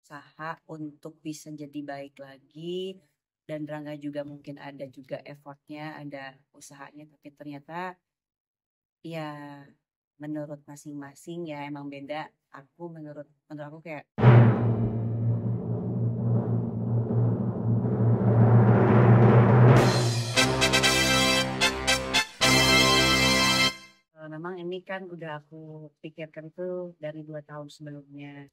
usaha untuk bisa jadi baik lagi, dan Rangga juga mungkin ada juga effortnya, ada usahanya, tapi ternyata ya menurut masing-masing ya emang beda. Menurut aku kayak memang ini kan udah aku pikirkan tuh dari 2 tahun sebelumnya.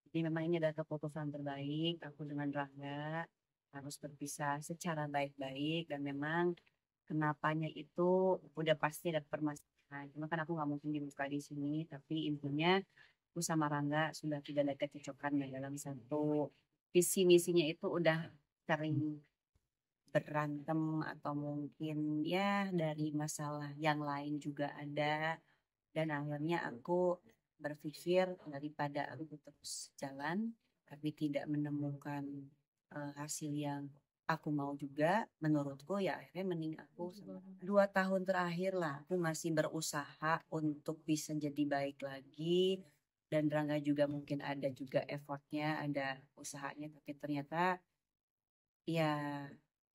Jadi memang ini adalah keputusan terbaik aku dengan Rangga harus berpisah secara baik-baik, dan memang kenapanya itu udah pasti ada permasalahan. Cuma kan aku nggak mungkin dibuka di sini, tapi intinya aku sama Rangga sudah tidak ada kecocokan ya dalam satu visi misinya, itu udah sering berantem atau mungkin ya dari masalah yang lain juga ada, dan akhirnya aku berpikir daripada aku terus jalan tapi tidak menemukan hasil yang aku mau juga, menurutku ya akhirnya mending aku 2 tahun terakhir lah aku masih berusaha untuk bisa jadi baik lagi, dan Rangga juga mungkin ada juga effortnya, ada usahanya, tapi ternyata ya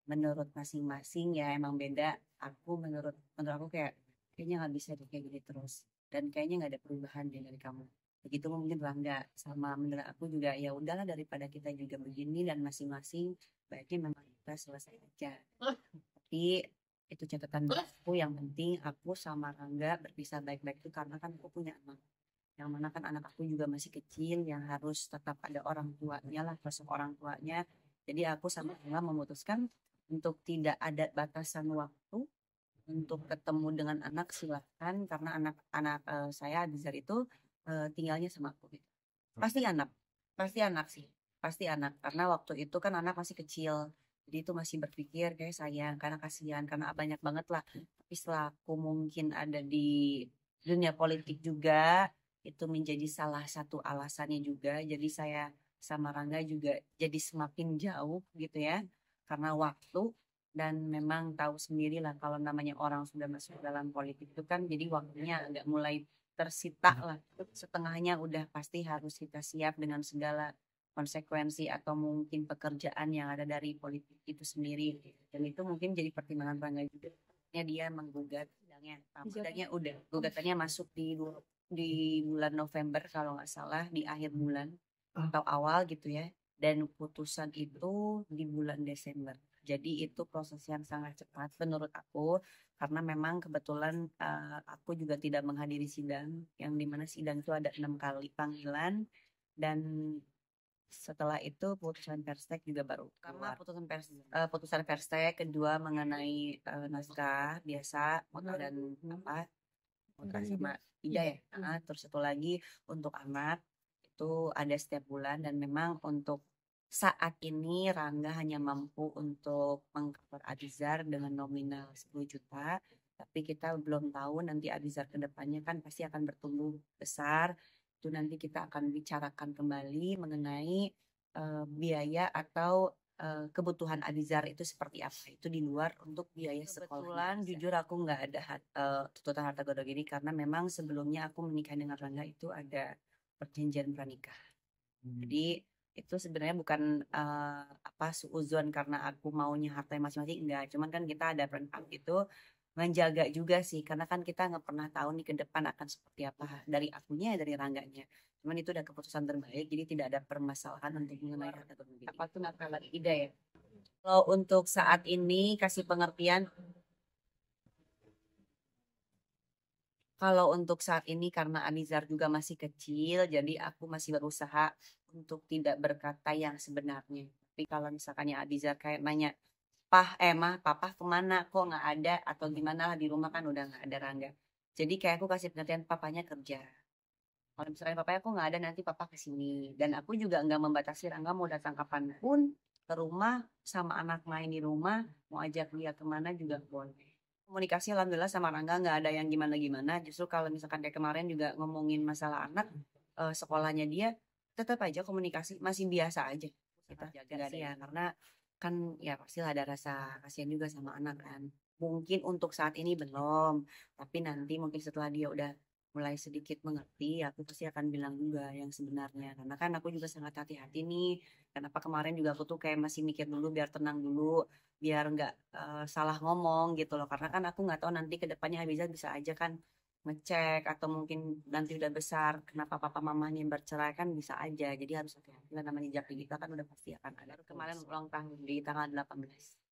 menurut masing-masing ya emang beda. Menurut aku kayak kayaknya nggak bisa deh kayak gini terus, dan kayaknya nggak ada perubahan deh dari kamu. Begitu mungkin Rangga, sama menurut aku juga ya udahlah daripada kita juga begini dan masing-masing, baiknya memang kita selesai aja. Tapi itu catatan aku, yang penting aku sama Rangga berpisah baik-baik itu karena kan aku punya anak, yang mana kan anak aku juga masih kecil yang harus tetap ada orang tuanya lah, sosok orang tuanya. Jadi aku sama Rangga memutuskan untuk tidak ada batasan waktu untuk ketemu dengan anak, silahkan, karena anak-anak saya Abizar itu tinggalnya sama aku gitu. Pasti anak, pasti anak sih, pasti anak, karena waktu itu kan anak masih kecil, jadi itu masih berpikir kayak sayang karena kasihan karena banyak banget lah. Tapi setelah aku mungkin ada di dunia politik juga, itu menjadi salah satu alasannya juga, jadi saya sama Rangga juga jadi semakin jauh gitu ya karena waktu. Dan memang tahu sendiri lah kalau namanya orang sudah masuk dalam politik itu kan jadi waktunya agak mulai tersita lah. Setengahnya udah pasti harus kita siap dengan segala konsekuensi atau mungkin pekerjaan yang ada dari politik itu sendiri. Dan itu mungkin jadi pertimbangan Rangga juga. Dia menggugat sidangnya udah gugatannya masuk di bulan November kalau nggak salah, di akhir bulan atau awal gitu ya. Dan putusan itu di bulan Desember. Jadi itu proses yang sangat cepat menurut aku, karena memang kebetulan aku juga tidak menghadiri sidang, yang dimana sidang itu ada 6 kali panggilan, dan setelah itu putusan Perstek juga baru keluar. Putusan Perstek kedua mengenai naskah biasa Mota dan apa Mota sama Ida ya. Terus satu lagi untuk anak itu ada setiap bulan, dan memang untuk saat ini Rangga hanya mampu untuk mengcover Abizar dengan nominal 10 juta, tapi kita belum tahu nanti Abizar ke depannya kan pasti akan bertumbuh besar. Itu nanti kita akan bicarakan kembali mengenai biaya atau kebutuhan Abizar itu seperti apa. Itu di luar untuk biaya sekolah. Kebetulan jujur aku nggak ada tuntutan harta godok ini, karena memang sebelumnya aku menikah dengan Rangga itu ada perjanjian pranikah. Jadi itu sebenarnya bukan apa suuzon karena aku maunya harta masing-masing, enggak. Cuman kan kita ada perempat itu menjaga juga sih, karena kan kita nggak pernah tahu nih ke depan akan seperti apa dari akunya dari Rangganya. Cuman itu udah keputusan terbaik, jadi tidak ada permasalahan untuk mengenai harta kepemilikan. Apa tuh nakal ide ya? Kalau untuk saat ini kasih pengertian, kalau untuk saat ini karena Anizar juga masih kecil, jadi aku masih berusaha untuk tidak berkata yang sebenarnya. Tapi kalau misalkannya Abizar kayak nanya, mah, papa kemana? Kok nggak ada? Atau gimana lah, di rumah kan udah nggak ada Rangga. Jadi kayak aku kasih pengertian papanya kerja. Kalau misalnya papanya aku nggak ada, nanti papa kesini. Dan aku juga nggak membatasi Rangga mau datang kapanpun ke rumah, sama anak main di rumah, mau ajak dia kemana juga boleh. Komunikasi alhamdulillah sama Rangga nggak ada yang gimana-gimana. Justru kalau misalkan kayak kemarin juga ngomongin masalah anak, sekolahnya dia, tetap aja komunikasi masih biasa aja. Kita jaga sih ya, karena kan ya pastilah ada rasa kasihan juga sama anak kan. Mungkin untuk saat ini belum, tapi nanti mungkin setelah dia udah mulai sedikit mengerti, aku pasti akan bilang juga yang sebenarnya. Karena kan aku juga sangat hati-hati nih. Kenapa kemarin juga aku tuh kayak masih mikir dulu biar tenang dulu, biar nggak salah ngomong gitu loh. Karena kan aku nggak tahu nanti ke depannya Habiza bisa aja kan ngecek atau mungkin nanti udah besar kenapa papa mamanya bercerai kan bisa aja. Jadi harus hati-hati lah namanya jejak digital kan udah pasti akan ada. Baru kemarin ulang tahun di tanggal 18.